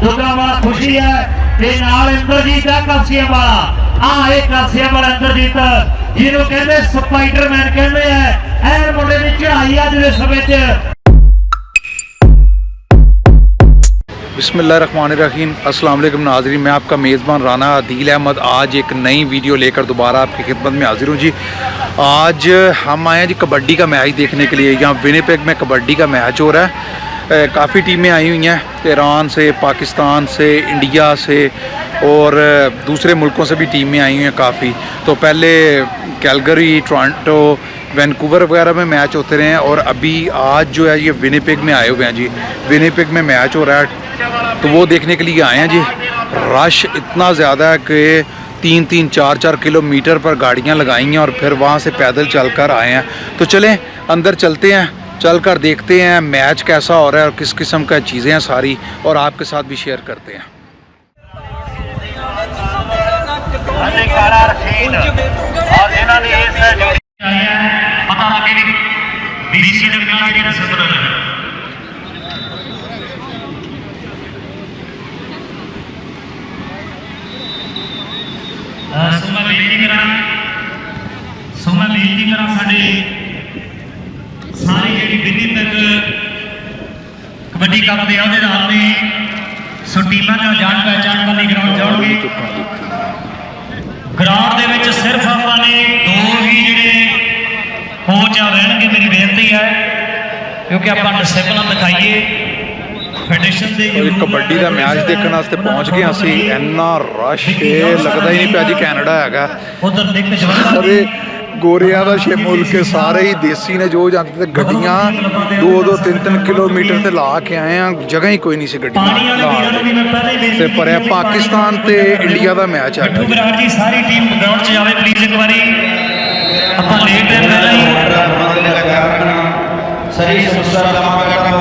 दुगा वाला खुशी है ते नाल इंद्रजीत है कासिया वाला आ एक कासिया वाला इंद्रजीत जिन्हों कहते स्पाइडरमैन कहते हैं ऐन मुंडे की चढ़ाई अज दे समय च। बिस्मिल्लाहिर्रहमानिर्रहीम अस्सलाम वालेकुम नाज़रीन, मैं आपका मेज़बान राना आदिल अहमद आज एक नई वीडियो लेकर दोबारा आपकी खिदमत में हाजिर हूँ जी। आज हम आए हैं जी कबड्डी का मैच देखने के लिए। यहाँ विनिपेग में कबड्डी का मैच हो रहा है। काफ़ी टीमें आई हुई हैं, ईरान से, पाकिस्तान से, इंडिया से और दूसरे मुल्कों से भी टीमें आई हुई हैं काफ़ी। तो पहले कैलगरी, टोरंटो, वैंकूवर वगैरह में मैच होते रहे हैं और अभी आज जो है ये विनिपेग में आए हुए हैं जी। विनिपेग में मैच हो रहा है तो वो देखने के लिए आए हैं जी। रश इतना ज़्यादा है कि 3-3, 4-4 किलोमीटर पर गाड़ियां लगाई हैं और फिर वहाँ से पैदल चलकर आए हैं। तो चलें अंदर चलते हैं, चलकर देखते हैं मैच कैसा हो रहा है और किस किस्म का चीज़ें हैं सारी, और आपके साथ भी शेयर करते हैं। मैं बेनती करा साढ़े सारी जी विनिपेग कबड्डी कप के अहदेदार ने सो टीमां का जान पहचान वाली ग्राउंड जाओगे। ग्राउंड दे विच सिर्फ आपने दो ही जिहड़े कोच आ रहणगे। मेरी बेनती है क्योंकि आप डिसिपलिन दिखाइए फेडरेशन दे कबड्डी का मैच देखने वास्ते पहुंच गए असी। इन्ना रश लगता ही नहीं पिया जी कैनेडा है। उधर देख गोरिया का छे मुल्क के सारे ही देसी ने जो जाते थे गड्डियां 2-2, 3-3 किलोमीटर से ला के आए हैं, जगह ही कोई नहीं सी गड्डी पर है। पाकिस्तान ते इंडिया का मैच है जी। सारी टीम ग्राउंड च जावे प्लीज एक बारी ਆਪਾਂ ਲੇਟ ਹੈ ਪਹਿਲਾਂ ਹੀ ਸਰੀ ਸਮੱਸਿਆ ਦਾ ਮਾਮਲਾ ਕਰਦਾ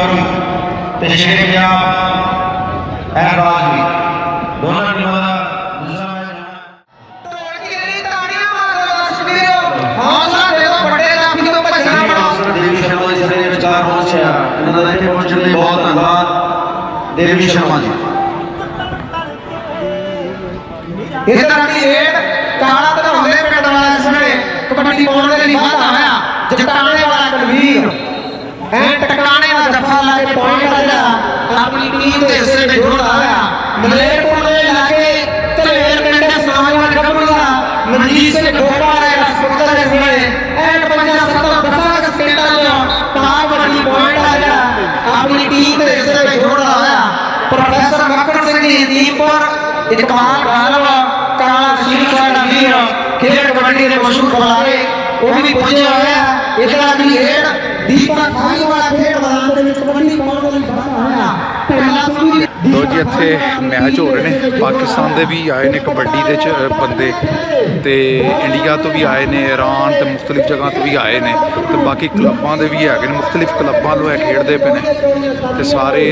ਤੇ ਸ਼ੇਰੇ ਪੰਜਾਬ ਐਨਰਾਜ ਵੀ ਦੋਨਾਂ ਟੀਮਾਂ ਦਾ बहुत धन्यवाद देवी शर्मा जी। इस तरह की रेड काला धनौले पिंड वाला जिसने कबड्डी पाने के लिए बाहर आया जटाने वाला कलवीर एंड टकराने वाला जफा लाके पॉइंट आया अपनी टीम के हिस्से में जोड़ आया। मलेरकोट में लाके तलेर पिंड के सामने गबड़ा मनजीत से गोपा है अस्पताल में एंड 50-70 सेकंड में पार बड़ी पॉइंट आया अपनी टीम के हिस्से में जोड़ आया। प्रोफेसर मक्कड़ सिंह की टीम पर इकबाल गालव काला शीर का वीर खेल कबड्डी के मशहूर खिलाड़ी वो भी पहुंचे हुए हैं। इधर की हेड दीपक खाई वाला खेल मैदान ਦੇ ਵਿੱਚ ਕਬੱਡੀ ਪਾਉਣ ਲਈ ਬਾਹਰ ਆਇਆ। तो जी इत्थे मैच हो रहे हैं। पाकिस्तान के भी आए ने कबड्डी के बंदे तो इंडिया तो भी आए ने, ईरान तो मुख्तलिफ जगह तो भी आए ने, तो बाकी क्लबों के भी है मुख्तलिफ क्लबों तो खेडते पे ने तो सारे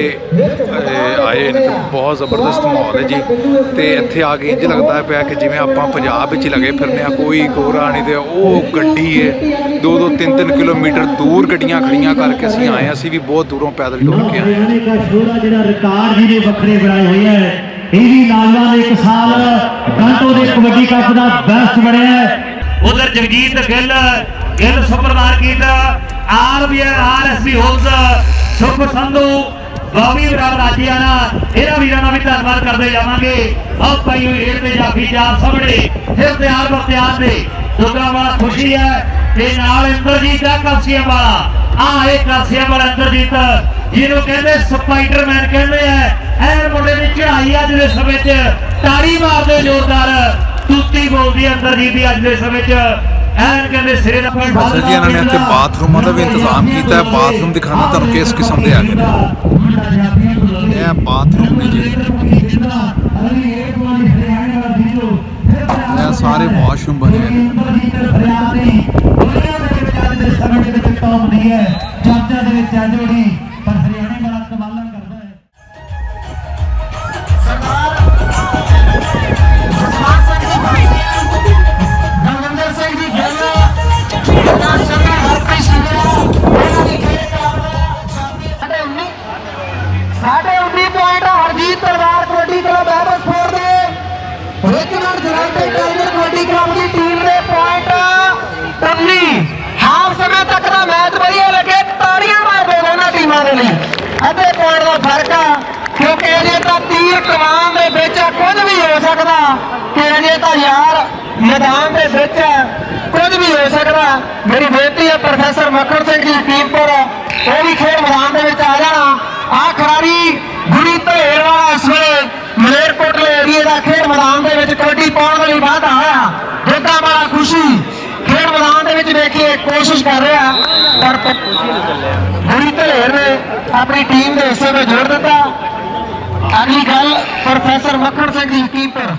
आए ने। तो बहुत ज़बरदस्त माहौल है जी। तो इत्थे आके इंज लगता है पाया कि जिमें आप पंजाब में लगे फिरने, कोई गोरा नहीं तो वो गड्डी है 2-2, 3-3 किलोमीटर दूर गड्डियां खड़ियां करके असीं आए। असीं भी बहुत दूरों पैदल टुर के आए। रिकॉर्ड भी वखरे बनाए हुए हैं। यही नौजवान एक साल टोरंटो के कबड्डी कप का बेस्ट बने है। उधर Jagjit Gill super market RSB holes सुख संधू बॉबी बराबर राजियाना इन्होंने वीरों भी धन्यवाद करते जावे। अब पाई हुई रेड में जाफी जा सामने फिर तैयार बख्तियार से दुगा वाला खुशी है ते नाल इंद्रजीत है कासिया वाला आ एक कासिया वाला इंद्रजीत जिन्हों कहते स्पाइडरमैन कहते हैं ऐन मुंडे की चढ़ाई अज के समय च ताड़ी मारते जोरदार तूती बोलती है इंद्रजीत की अज के समय च ऐन कहते सिरे का अच्छा जी। इन्होंने इतने बाथरूमों का भी इंतजाम किया है। बाथरूम दिखाना तुम किस किस्म के आगे ने बाथरूम ने जी, सारे वॉशरूम बने हैं। साढ़े 19 पॉइंट हरजीत ਦੇ ਲਈ ਅੱਧੇ ਪੁਆਇੰਟ ਦਾ ਫਰਕ ਆ ਕਿਉਂਕਿ ਅਜੇ ਤਾਂ ਤੀਰ ਕਮਾਨ ਦੇ ਵਿੱਚ ਕੁਝ ਵੀ ਹੋ ਸਕਦਾ ਕਿ ਅਜੇ ਤਾਂ ਯਾਰ ਮੈਦਾਨ ਦੇ ਵਿੱਚ ਕੁਝ ਵੀ ਹੋ ਸਕਦਾ। ਮੇਰੀ ਬੇਨਤੀ ਹੈ ਪ੍ਰੋਫੈਸਰ ਮੱਖਣ ਸਿੰਘ ਜੀ ਕੀਪਰ ਉਹ ਵੀ ਖੇਡ ਮੈਦਾਨ ਦੇ ਵਿੱਚ ਆ ਜਾਣਾ। ਆ ਖਿਡਾਰੀ ਗੁਰੀ ਧੇਰ ਵਾਲਾ ਇਸ ਵੇਲੇ ਮਲੇਰਕੋਟਲੇ ਏਰੀਏ ਦਾ ਖੇਡ ਮੈਦਾਨ ਦੇ ਵਿੱਚ ਕਬੱਡੀ ਪਾਉਣ ਦੇ ਲਈ ਵਾਧਾ ਹੋਇਆ। ਜੋਗਾ ਵਾਲਾ ਖੁਸ਼ੀ ਖੇਡ ਮੈਦਾਨ ਦੇ ਵਿੱਚ ਵੇਖੀਏ ਕੋਸ਼ਿਸ਼ ਕਰ ਰਿਹਾ ਪਰ ਗੁਰੀ ਧੇਰ ਨੇ ਆਪਣੀ ਟੀਮ ਦੇ ਹਿੱਸੇ ਵਿੱਚ ਜੋੜ ਦਿੱਤਾ। ਅਗਲੀ ਗੱਲ ਪ੍ਰੋਫੈਸਰ ਮੱਖਣ ਸਿੰਘ ਜੀ ਕੀਪਰ